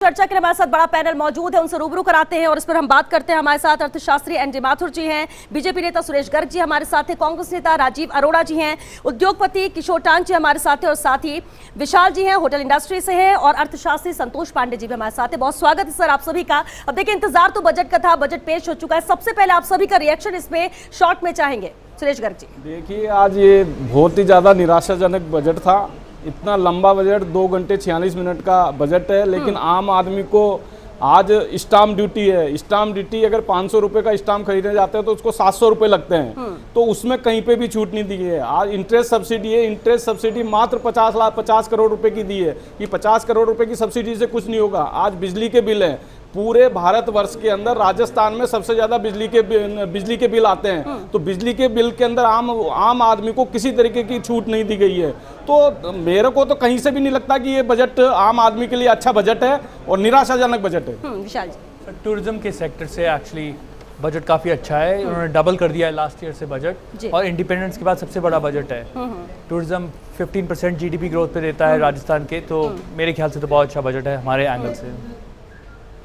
चर्चा के लिए हमारे साथ बड़ा पैनल मौजूद है, उनसे रूबरू कराते हैं और इस पर हम बात करते हैं। हमारे साथ अर्थशास्त्री एनडी माथुर जी हैं, बीजेपी नेता सुरेश गर्ग जी हमारे साथ हैं, कांग्रेस नेता राजीव अरोड़ा जी हैं, उद्योगपति किशोर टांग जी हमारे साथ हैं और साथ ही विशाल जी हैं, होटल इंडस्ट्री से हैं, और अर्थशास्त्री संतोष पांडे जी भी हमारे साथ हैं। बहुत स्वागत है सर आप सभी का। अब देखिए, इंतजार तो बजट का था, बजट पेश हो चुका है, सबसे पहले आप सभी का रिएक्शन इसमें शॉर्ट में चाहेंगे। सुरेश गर्ग जी। देखिए, आज ये बहुत ही ज़्यादा निराशाजनक बजट था। इतना लंबा बजट, 2 घंटे 46 मिनट का बजट है, लेकिन आम आदमी को आज स्टाम्प ड्यूटी है। स्टाम्प ड्यूटी अगर 500 रुपये का स्टाम्प खरीदने जाते हैं तो उसको 700 रुपये लगते हैं, तो उसमें कहीं पे भी छूट नहीं दी है। आज इंटरेस्ट सब्सिडी है, इंटरेस्ट सब्सिडी मात्र 50 करोड़ रुपए की दी है। ये 50 करोड़ रुपए की सब्सिडी से कुछ नहीं होगा। आज बिजली के बिल हैं, पूरे भारतवर्ष के अंदर राजस्थान में सबसे ज़्यादा बिजली के बिल आते हैं, तो बिजली के बिल के अंदर आम आदमी को किसी तरीके की छूट नहीं दी गई है। तो मेरे को तो कहीं से भी नहीं लगता कि ये बजट आम आदमी के लिए अच्छा बजट है और निराशाजनक बजट है। विशाल जी। टूरिज्म के सेक्टर से एक्चुअली बजट काफ़ी अच्छा है। उन्होंने डबल कर दिया है लास्ट ईयर से बजट, और इंडिपेंडेंस के बाद सबसे बड़ा बजट है। टूरिज्म 15% GDP ग्रोथ पे देता है राजस्थान के, तो मेरे ख्याल से तो बहुत अच्छा बजट है हमारे एंगल से,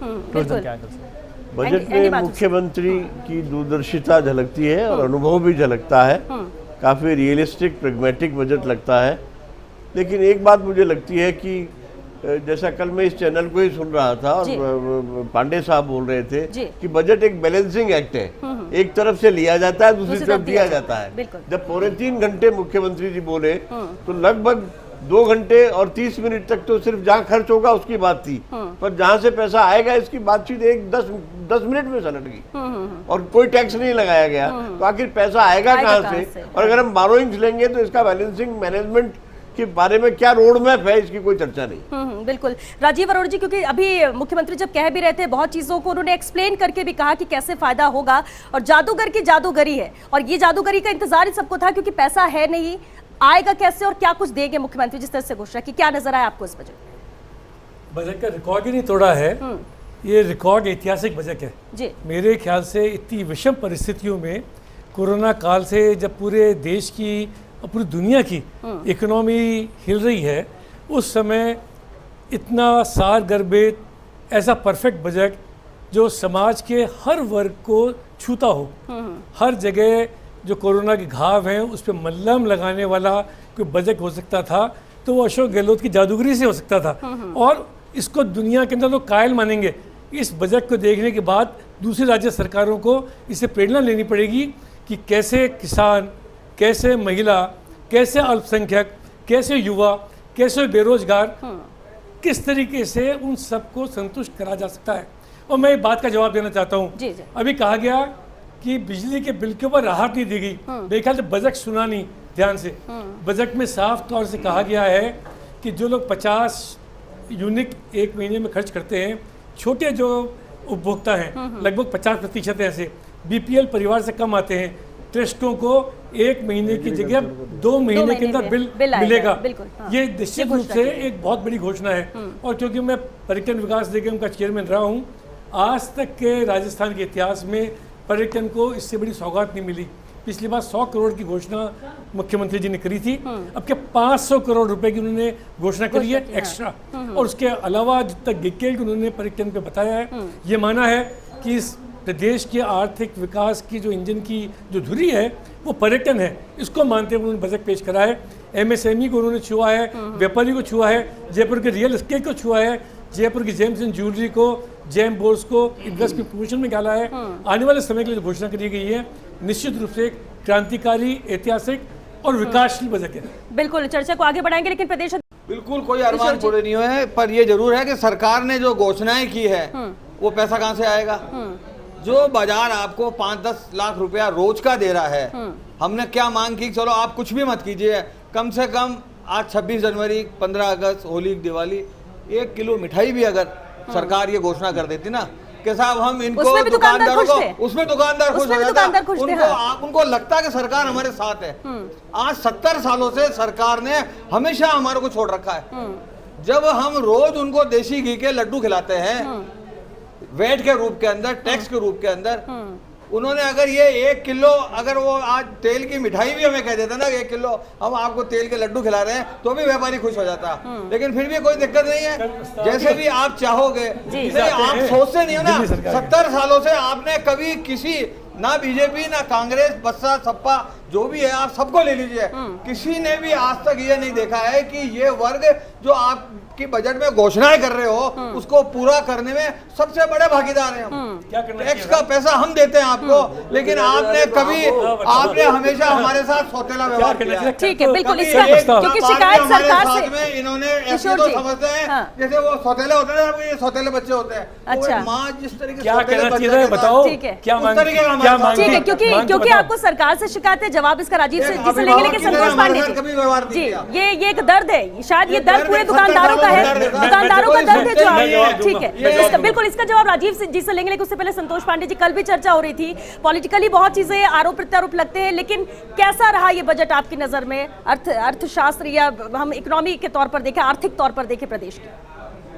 टूरिज्म के एंगल से। बजट में मुख्यमंत्री की दूरदर्शिता झलकती है और अनुभव भी झलकता है। काफ़ी रियलिस्टिक प्रैग्मेटिक बजट लगता है। लेकिन एक बात मुझे लगती है कि जैसा कल मैं इस चैनल को ही सुन रहा था और पांडे साहब बोल रहे थे कि बजट एक बैलेंसिंग एक्ट है। एक तरफ से लिया जाता है, दूसरी तरफ दिया जाता है। जब 3.25 घंटे मुख्यमंत्री जी बोले तो लगभग 2 घंटे और 30 मिनट तक तो सिर्फ जहाँ खर्च होगा उसकी बात थी, पर जहाँ से पैसा आएगा इसकी बातचीत 10 मिनट में सलट गई और कोई टैक्स नहीं लगाया गया। तो आखिर पैसा आएगा कहाँ से? और अगर हम बोरोइंग्स लेंगे तो इसका बैलेंसिंग मैनेजमेंट के बारे में क्या रोड मैप है, इसकी कोई चर्चा नहीं। बिल्कुल राजीव अरोड़ा जी, क्योंकि अभी मुख्यमंत्री जब कह भी रहे थे, बहुत चीजों को उन्होंने एक्सप्लेन करके भी कहा कि कैसे फायदा होगा, और जादूगर की जादूगरी है, और ये जादूगरी का इंतजार ही सबको था क्योंकि पैसा है नहीं, आएगा कैसे और क्या कुछ देंगे मुख्यमंत्री, जिस तरह से घोषणा की। क्या नजर आया आपको इस बजट का? रिकॉर्ड ही नहीं तोड़ा है, ये रिकॉर्ड ऐतिहासिक बजट है जी। मेरे ख्याल से इतनी विषम परिस्थितियों में, कोरोना काल से जब पूरे देश की और पूरी दुनिया की इकोनॉमी हिल रही है, उस समय इतना सार गर्भित ऐसा परफेक्ट बजट जो समाज के हर वर्ग को छूता हो, हर जगह जो कोरोना के घाव हैं उस पर मल्लम लगाने वाला कोई बजट हो सकता था, तो वो अशोक गहलोत की जादूगरी से हो सकता था। और इसको दुनिया के अंदर लोग कायल मानेंगे। इस बजट को देखने के बाद दूसरी राज्य सरकारों को इससे प्रेरणा लेनी पड़ेगी कि कैसे किसान, कैसे महिला, कैसे अल्पसंख्यक, कैसे युवा, कैसे बेरोजगार, किस तरीके से उन सबको संतुष्ट करा जा सकता है। और मैं एक बात का जवाब देना चाहता हूँ। अभी कहा गया कि बिजली के बिल के ऊपर राहत नहीं दी गई। मेरे ख्याल से बजट सुना नहीं ध्यान से। बजट में साफ तौर से कहा गया है कि जो लोग 50 यूनिट एक महीने में खर्च करते हैं, छोटे जो उपभोक्ता हैं, लगभग 50% ऐसे BPL परिवार से कम आते हैं, ट्रस्टों को 1 महीने की जगह 2 महीने के अंदर बिल मिलेगा। ये निश्चित रूप से एक बहुत बड़ी घोषणा है। और क्योंकि मैं पर्यटन विकास निगम का चेयरमैन रहा हूँ, आज तक के राजस्थान के इतिहास में पर्यटन को इससे बड़ी सौगात नहीं मिली। पिछली बार 100 करोड़ की घोषणा मुख्यमंत्री जी ने करी थी, अब के 500 करोड़ रुपए की उन्होंने घोषणा करी है एक्स्ट्रा। और उसके अलावा जितना डिटेल उन्होंने पर्यटन पे बताया है, ये माना है कि इस प्रदेश के आर्थिक विकास की जो इंजन की जो धुरी है वो पर्यटन है। इसको मानते हुए उन्होंने बजट पेश करा है। MSME को उन्होंने छुआ है, व्यापारी को छुआ है, जयपुर के रियल एस्टेट को छुआ है, जयपुर की जेम्स एंड ज्वेलरी को, जेम बोर्ड्स को इन्वेस्टमेंट प्रमोशन में डाला है। आने वाले समय के लिए जो घोषणा करी गई है, निश्चित रूप से क्रांतिकारी, ऐतिहासिक और विकासशील बजट है। बिल्कुल चर्चा को आगे बढ़ाएंगे, लेकिन प्रदेश बिल्कुल कोई अरमान पूरे नहीं हुए, पर ये जरूर है कि सरकार ने जो घोषणाएं की है वो पैसा कहाँ से आएगा? जो बाजार आपको 5-10 लाख रुपया रोज का दे रहा है, हमने क्या मांग की? चलो आप कुछ भी मत कीजिए, कम से कम आज 26 जनवरी, 15 अगस्त, होली, दिवाली, 1 किलो मिठाई भी अगर सरकार ये घोषणा कर देती ना कि साहब हम इनको दुकानदारों को, उसमें दुकानदार खुश हो जाता, उनको लगता है कि सरकार हमारे साथ है। आज 70 सालों से सरकार ने हमेशा हमारे को छोड़ रखा है। जब हम रोज उनको देसी घी के लड्डू खिलाते हैं वेट के रूप के अंदर, टैक्स के रूप के अंदर, उन्होंने अगर ये 1 किलो, अगर वो आज तेल की मिठाई भी हमें कह देता ना 1 किलो हम आपको तेल के लड्डू खिला रहे हैं, तो भी व्यापारी खुश हो जाता। लेकिन फिर भी कोई दिक्कत नहीं है, जैसे भी आप चाहोगे। इसलिए आप सोचते नहीं हो ना, 70 सालों से आपने कभी किसी, ना बीजेपी ना कांग्रेस बसपा सपा जो भी है, आप सबको ले लीजिए, किसी ने भी आज तक ये नहीं देखा है कि ये वर्ग जो आपकी बजट में घोषणाएं कर रहे हो उसको पूरा करने में सबसे बड़े भागीदार हैं हम। टैक्स का पैसा हम देते हैं आपको, लेकिन आपने कभी, आपने हमेशा हमारे साथ सौतेला व्यवहार किया। ठीक है, बिल्कुल, इसका क्योंकि शिकायत सरकार से इन्होंने ऐसे तो समझते हैं जैसे वो सौतेले होते हैं ना, ये सौतेले बच्चे होते हैं। अच्छा, माँ जिस तरीके से क्या सौतेले कहना बच्चे चाहिए के बताओ, साथ- ठीक है, क्या उस मांग तरीके का क्या हमारे मांगते ठीक है, हैं? क्योंकि आपको सरकार से शिकायत है, जवाब इसका राजीव से जी से लेंगे, लेकिन संतोष पांडे कभी व्यवहार नहीं जी, किया। ये एक दर्द है, शायद ये दर्द पूरे है, दुकानदारों का है, 70 सालों दुकानदारों का दर्द है जो नहीं है। ठीक है, इसका बिल्कुल इसका जवाब राजीव जी से लेंगे, लेकिन उससे पहले संतोष पांडे जी, कल भी चर्चा हो रही थी, पॉलिटिकली बहुत चीजें आरोप प्रत्यारोप लगते हैं, लेकिन कैसा रहा ये बजट आपकी नजर में, अर्थशास्त्र या हम इकोनॉमी के तौर पर देखें, आर्थिक तौर पर देखें प्रदेश की?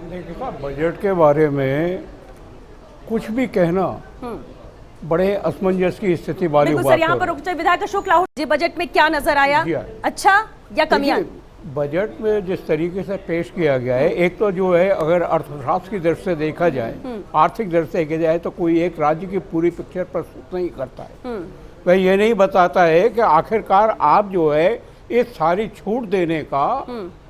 देखिए साहब, बजट के बारे में कुछ भी कहना बड़े असमंजस की स्थिति वाली बिल्कुल बात सर, यहाँ हो पर रही है। रुक विधायक अशोक लाहौर जी, बजट में क्या नजर आया, जी हाँ। अच्छा या कमियां? देखिए, बजट में जिस तरीके से पेश किया गया है, एक तो जो है अगर अर्थशास्त्र की दृष्टि से देखा जाए, आर्थिक दृष्टि से देखा जाए, तो कोई एक राज्य की पूरी पिक्चर प्रस्तुत नहीं करता है। वह ये नहीं बताता है कि आखिरकार आप जो है इस सारी छूट देने का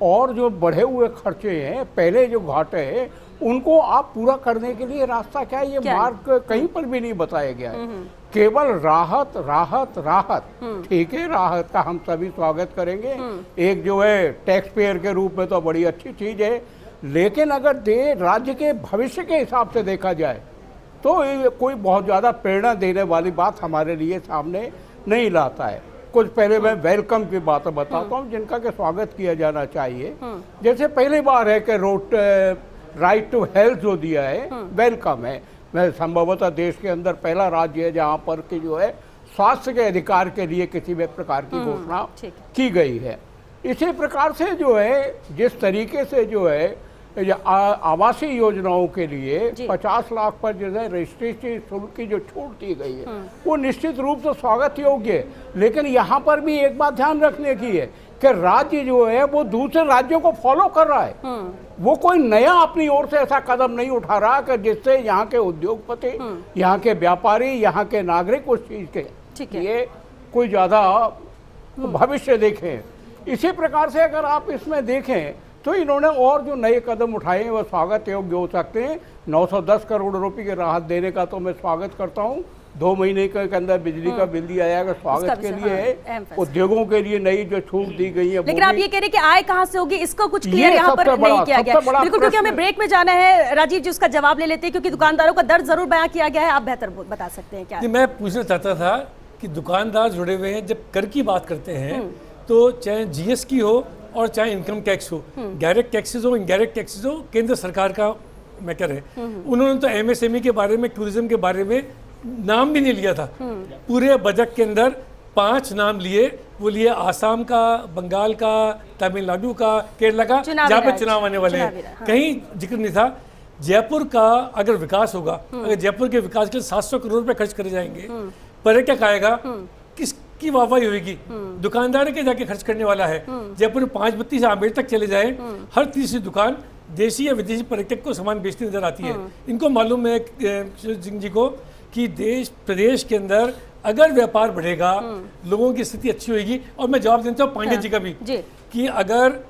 और जो बढ़े हुए खर्चे हैं, पहले जो घाटे हैं, उनको आप पूरा करने के लिए रास्ता क्या है, ये मार्ग कहीं पर भी नहीं बताया गया है। केवल राहत राहत राहत, ठीक है, राहत का हम सभी स्वागत करेंगे, एक जो है टैक्स पेयर के रूप में तो बड़ी अच्छी चीज है, लेकिन अगर राज्य के भविष्य के हिसाब से देखा जाए तो ये कोई बहुत ज़्यादा प्रेरणा देने वाली बात हमारे लिए सामने नहीं लाता है। कुछ पहले मैं वेलकम की बात बताता हूँ जिनका के स्वागत किया जाना चाहिए। जैसे पहली बार है कि राइट टू हेल्थ जो दिया है, वेलकम है। मैं संभवतः देश के अंदर पहला राज्य है जहाँ पर कि जो है स्वास्थ्य के अधिकार के लिए किसी भी प्रकार की घोषणा की गई है। इसी प्रकार से जो है जिस तरीके से जो है आवासीय योजनाओं के लिए 50 लाख पर जो है रजिस्ट्रेशन शुल्क की जो छूट दी गई है, वो निश्चित रूप से स्वागत योग्य है। लेकिन यहाँ पर भी एक बात ध्यान रखने की है कि राज्य जो है वो दूसरे राज्यों को फॉलो कर रहा है, वो कोई नया अपनी ओर से ऐसा कदम नहीं उठा रहा कि जिससे यहाँ के उद्योगपति, यहाँ के व्यापारी, यहाँ के नागरिक उस चीज के लिए कोई ज्यादा भविष्य देखें। इसी प्रकार से अगर आप इसमें देखें तो इन्होंने और जो नए कदम उठाए हैं वो स्वागत योग्य हो सकते हैं। 910 करोड़ रुपए की राहत देने का तो मैं स्वागत करता हूँ। 2 महीने के अंदर बिजली का बिल दिया जाएगा, स्वागत के लिए है। उद्योगों के लिए नई जो छूट दी गई है, लेकिन आप ये कह रहे हैं कि आय कहाँ से होगी, इसको कुछ क्लियर यहाँ पर नहीं किया गया। बिल्कुल, क्योंकि हमें ब्रेक में जाना है। राजीव जी उसका जवाब ले लेते हैं, क्योंकि दुकानदारों का दर्द जरूर बयां किया गया है, आप बेहतर बता सकते हैं क्या? मैं पूछना चाहता था कि दुकानदार जुड़े हुए हैं, जब कर की बात करते हैं तो चाहे जीएस की हो और चाहे इनकम टैक्स हो, डायरेक्ट टैक्सेस हो, इनडायरेक्ट टैक्सेस हो, केंद्र सरकार का मैटर है। उन्होंने तो एमएसएमई के बारे में, टूरिज्म के बारे में नाम भी नहीं लिया था। पूरे बजट के अंदर 5 नाम लिए, वो लिए आसाम का, बंगाल का, तमिलनाडु का, केरला का, जहाँ पे चुनाव आने वाले हैं, कहीं जिक्र नहीं था। जयपुर का अगर विकास होगा, अगर जयपुर के विकास के लिए 700 करोड़ रुपए खर्च करे जाएंगे, पर्यटक आएगा, किसकी वाहवाही होगी? दुकानदार के जाके खर्च करने वाला है। जयपुर में 5 बत्ती से आमेर तक चले जाए, हर तीसरी दुकान देशी या विदेशी पर्यटक को सामान बेचती नजर आती है। इनको मालूम है सिंह जी को कि प्रदेश के अंदर अगर व्यापार बढ़ेगा, लोगों की स्थिति अच्छी होगी। और मैं जवाब देता हूँ पांडे जी का भी कि अगर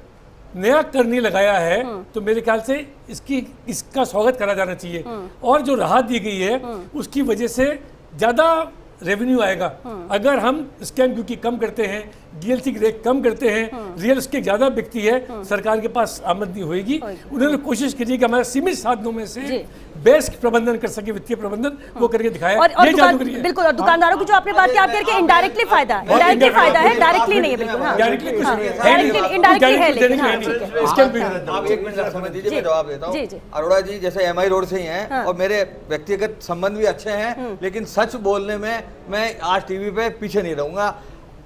नया कर नहीं लगाया है तो मेरे ख्याल से इसका स्वागत करा जाना चाहिए। और जो राहत दी गई है उसकी वजह से ज़्यादा रेवेन्यू आएगा। अगर हम स्टैंप ड्यूटी कम करते हैं, डीएलसी की रेट कम करते हैं, रियल एस्टेट ज़्यादा बिकती है, सरकार के पास आमदनी होगी। उन्होंने कोशिश की कि हमारे सीमित साधनों में से बेस्ट प्रबंधन कर सके, वित्तीय प्रबंधन वो करके दिखाया। और बिल्कुल, और दुकानदारों की जो आपने बात की, आप कह रहे हैं इनडायरेक्टली फायदा है, डायरेक्टली नहीं है, बिल्कुल डायरेक्टली इनडायरेक्टली है, लेकिन आप एक मिनट समय दीजिए, मैं जवाब देता हूँ। अरोड़ा जी जैसे एमआई रोड से ही हैं और मेरे व्यक्तिगत संबंध भी अच्छे हैं, लेकिन सच बोलने में मैं आज टीवी पे पीछे नहीं रहूंगा।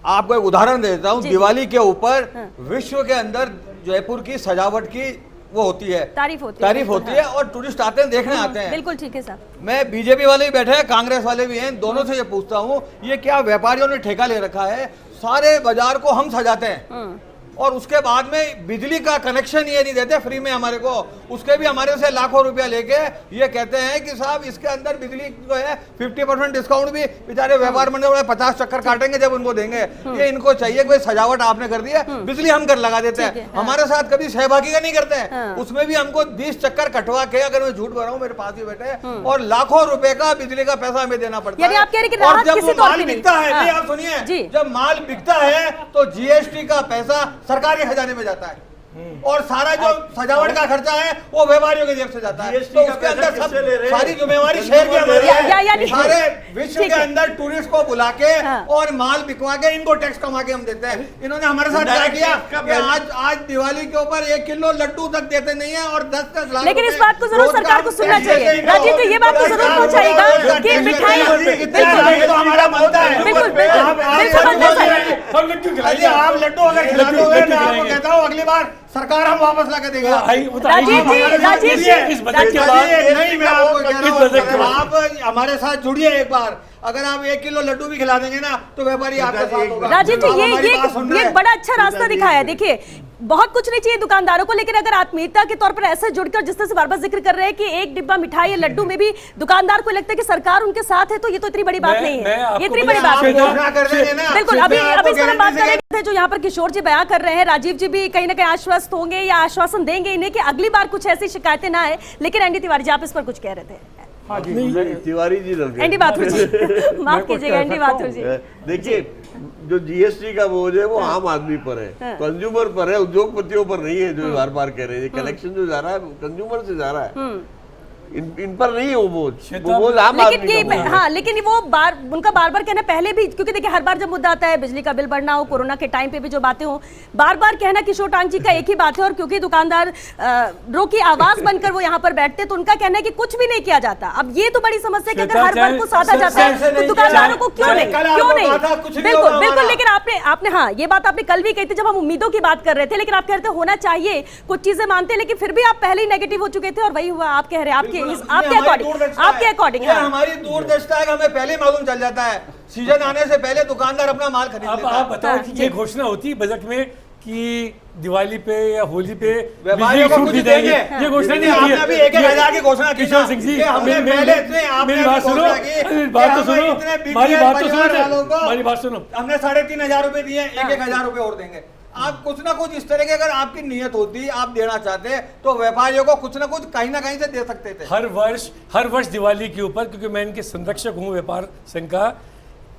आपको एक उदाहरण दे देता हूँ। दिवाली के ऊपर विश्व के अंदर जयपुर की सजावट की वो होती है, तारीफ होती है और टूरिस्ट आते हैं, देखने आते हैं। बिल्कुल ठीक है साहब। मैं बीजेपी वाले भी बैठे हैं, कांग्रेस वाले भी हैं, दोनों से ये पूछता हूँ, ये क्या व्यापारियों ने ठेका ले रखा है? सारे बाजार को हम सजाते हैं और उसके बाद में बिजली का कनेक्शन ये नहीं देते फ्री में हमारे को, उसके भी हमारे से लाखों रुपया लेके ये कहते हैं कि साहब इसके अंदर बिजली जो है 50% डिस्काउंट भी बेचारे व्यापार मंडल वाले 50 चक्कर काटेंगे जब उनको देंगे। ये इनको चाहिए कि सजावट आपने कर दी है, बिजली हम कर लगा देते हैं, हमारे साथ कभी सहभागी का नहीं करते हैं, उसमें भी हमको 20 चक्कर कटवा के, अगर मैं झूठ बोल रहा हूँ मेरे पास ही बैठे, और लाखों रुपए का बिजली का पैसा हमें देना पड़ता है। और जब माल बिकता है, नहीं आप सुनिए, जब माल बिकता है तो जीएसटी का पैसा सरकार के खजाने में जाता है और सारा जो सजावट का खर्चा है वो व्यापारियों के जेब से जाता है। तो उसके अंदर सब सारी जिम्मेवारी शहर की हमारी है। सारे विश्व के अंदर टूरिस्ट को बुला के और माल बिकवा के इनको टैक्स कमा के हम देते हैं। इन्होंने हमारे साथ क्या किया कि आज दिवाली के ऊपर 1 किलो लड्डू तक देते नहीं है और 10-10 लाख। लेकिन इस बात को जरूर सरकार को सुनना चाहिए। राजीव तो ये बात को जरूर पहुंचाएगा कि मिठाई हमारा बनता है। आप लड्डू अगर खिला दोगे मैं आपको कहता हूँ अगली बार सरकार हम वापस ला के देगा। राजीव जी इस बजट के बाद नहीं, मैं आपको कह रहा हूँ आप हमारे साथ जुड़िए एक बार, अगर आप 1 किलो लड्डू भी खिला देंगे ना तो व्यापारी आपके साथ होगा। राजीव जी ये एक बड़ा अच्छा रास्ता दिखाया है। देखिए बहुत कुछ नहीं चाहिए दुकानदारों को, लेकिन अगर आत्मीयता के तौर पर ऐसे जुड़कर जिस तरह से बार-बार जिक्र कर रहे हैं कि एक डिब्बा मिठाई या लड्डू में भी दुकानदार को लगता है कि सरकार उनके साथ है, तो ये तो इतनी बड़ी बात नहीं है। ये इतनी बड़ी बात नहीं है। बिल्कुल अभी इस पर बात करेंगे जो यहाँ पर किशोर जी बयां कर रहे हैं, राजीव जी भी कहीं ना कहीं आश्वस्त होंगे या आश्वासन देंगे इन्हें कि अगली बार कुछ ऐसी शिकायतें ना आए। लेकिन एनडी तिवारी जी आप इस पर कुछ कह रहे थे। तिवारी जी एनडी माथुर जी माफ कीजिएगा, एनडी माथुर जी देखिए जो जीएसटी का बोझ है वो आम आदमी पर है, कंज्यूमर पर है, उद्योगपतियों पर नहीं है। जो बार बार कह रहे हैं कलेक्शन जो जा रहा है कंज्यूमर से जा रहा है, इन पर नहीं है वो बोझ आम आदमी का। हाँ लेकिन वो उनका बार बार कहना पहले भी, क्योंकि देखिए हर बार जब मुद्दा आता है बिजली का बिल बढ़ना हो, कोरोना के टाइम पे भी जो बातें हो, बार बार कहना किशोर टांग जी का एक ही बात है। और क्योंकि दुकानदार रो की आवाज बनकर वो यहाँ पर बैठते तो उनका कहना है कि कुछ भी नहीं किया जाता। अब ये तो बड़ी समस्या है कि अगर हर वर्ग को साधा जाता है तो दुकानदारों को क्यों नहीं बिल्कुल बिल्कुल। लेकिन आपने हाँ ये बात आपने कल भी कही थी जब हम उम्मीदों की बात कर रहे थे, लेकिन आप कहते होना चाहिए, कुछ चीजें मानते हैं, लेकिन फिर भी आप पहले ही नेगेटिव हो चुके थे और वही हुआ। आप कह रहे हैं आपके अकॉर्डिंग हमारी दूरदर्शिता है, हमें पहले मालूम चल जाता है, सीजन आने से पहले दुकानदार अपना माल खरीद लेता है। आप बताओ कि ये घोषणा होती है बजट में कि दिवाली पे या होली पे व्यापारियों को कुछ देंगे, ये घोषणा नहीं। आपने अभी 1,000 की घोषणा की किशोर सिंह जी, मेरी बात सुनो, हमारी बात सुनो। हमने 3,500 रुपए दिए, 1,000 रुपए और देंगे। आप कुछ ना कुछ इस तरह के अगर आपकी नियत होती, आप देना चाहते तो व्यापारियों को कुछ ना कुछ कहीं ना कहीं से दे सकते थे। हर वर्ष दिवाली के ऊपर, क्योंकि मैं इनके संरक्षक हूँ व्यापार संघ का,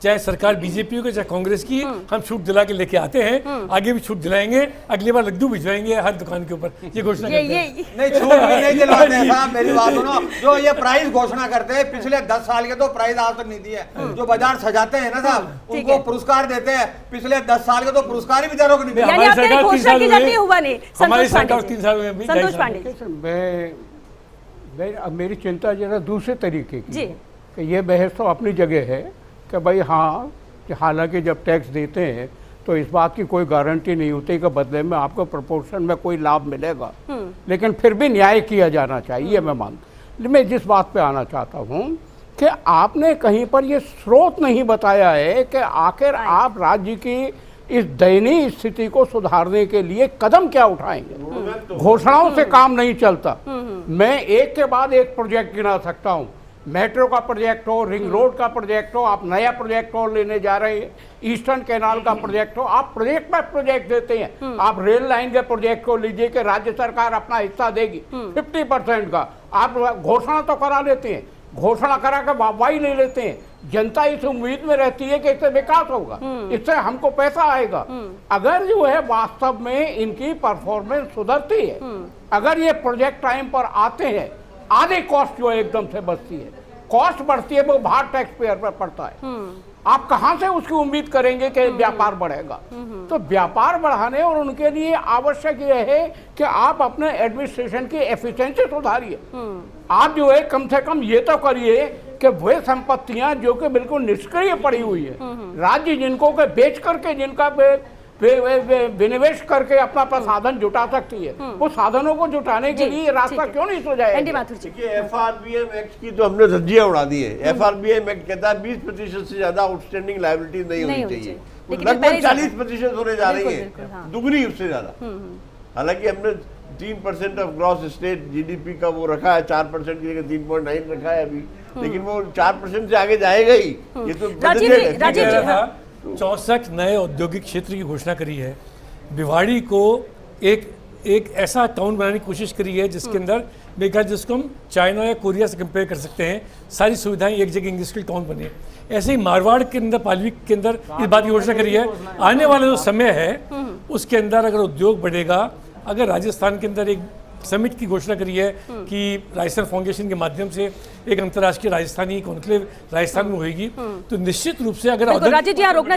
चाहे सरकार बीजेपी हो चाहे कांग्रेस की, हम छूट दिला के लेके आते हैं, आगे भी छूट दिलाएंगे, अगली बार लड्डू भिजवाएंगे हर दुकान के ऊपर। ये घोषणा करते हैं। नहीं छूट भी नहीं दिलवाते हैं साहब, मेरी बात सुनो। जो ये प्राइस घोषणा करते हैं पिछले 10 साल के तो प्राइस आज तक नहीं दिए। जो बाजार सजाते हैं ना साहब, उनको पुरस्कार देते हैं, पिछले 10 साल के तो पुरस्कार ही बेचारों को नहीं दिया। हमारी सरकार 3 साल में भी। संतोष पांडे, मेरी चिंता जरा दूसरे तरीके की कि ये बहस तो अपनी जगह है कि भाई हाँ, कि हालांकि जब टैक्स देते हैं तो इस बात की कोई गारंटी नहीं होती कि बदले में आपको प्रोपोर्शन में कोई लाभ मिलेगा, लेकिन फिर भी न्याय किया जाना चाहिए। मैं जिस बात पे आना चाहता हूँ कि आपने कहीं पर ये स्रोत नहीं बताया है कि आखिर आप राज्य की इस दयनीय स्थिति को सुधारने के लिए कदम क्या उठाएंगे। घोषणाओं से काम नहीं चलता। मैं एक के बाद एक प्रोजेक्ट गिना सकता हूँ, मेट्रो का प्रोजेक्ट हो, रिंग रोड का प्रोजेक्ट हो, आप नया प्रोजेक्ट और लेने जा रहे हैं, ईस्टर्न कैनाल का प्रोजेक्ट हो, आप प्रोजेक्ट पर प्रोजेक्ट देते हैं। आप रेल लाइन के प्रोजेक्ट को लीजिए कि राज्य सरकार अपना हिस्सा देगी 50% का, आप घोषणा तो करा लेते हैं, घोषणा करा के वाहवाही ले लेते हैं। जनता इस उम्मीद में रहती है कि इससे विकास होगा, इससे हमको पैसा आएगा। अगर जो है वास्तव में इनकी परफॉर्मेंस सुधरती है, अगर ये प्रोजेक्ट टाइम पर आते हैं, आधे कॉस्ट जो है एकदम से बचती है, कॉस्ट बढ़ती है वो भार टैक्स पेयर पर पड़ता है। आप कहां से उसकी उम्मीद करेंगे कि व्यापार बढ़ेगा। तो व्यापार बढ़ाने और उनके लिए आवश्यक यह है कि आप अपने एडमिनिस्ट्रेशन की एफिशिएंसी सुधारिए। आप जो है कम से कम ये तो करिए कि वे संपत्तियां जो कि बिल्कुल निष्क्रिय पड़ी हुई है, राज्य जिनको के बेच करके जिनका विनिवेश करके अपना साधन जुटा सकती है। वो साधनों को जुटाने के जी, लिए रास्ता ठीक है। क्यों नहीं सोचा एनडी है? माथुर जी। देखिए एफआरबीएम एक्ट की तो हमने धज्जियां उड़ा दी है। एफआरबीएम एक्ट कहता है 20% से ज्यादा आउटस्टैंडिंग लायबिलिटी नहीं होनी चाहिए, वो लेकिन ये पहले लगभग 40% होने जा रही बिल्कुल, है, हाँ। दुगनी उससे ज्यादा। हालांकि हमने 3% ऑफ ग्रॉस स्टेट जीडीपी का वो रखा है, 4% की जगह 3.9 रखा है अभी, लेकिन वो 4% से आगे जाएगा ही। ये तो राजीव जी, राजीव जी, था 64 नए औद्योगिक क्षेत्र की घोषणा करी है। भिवाड़ी को एक ऐसा टाउन बनाने की कोशिश करी है जिसके अंदर मेरे ख्याल जिसको हम चाइना या कोरिया से कंपेयर कर सकते हैं, सारी सुविधाएं एक जगह इंडस्ट्रियल टाउन बने। ऐसे ही मारवाड़ के अंदर पालवी के अंदर इस बात की घोषणा करी है। आने वाला जो समय है उसके अंदर अगर उद्योग बढ़ेगा, अगर राजस्थान के अंदर एक समिट की घोषणा करी है कि राजस्थान फाउंडेशन के माध्यम से एक अंतर्राष्ट्रीय राजस्थानी कॉन्क्लेव राजस्थान में होगी, तो निश्चित रूप से अगर राजीव जी यहाँ रोकना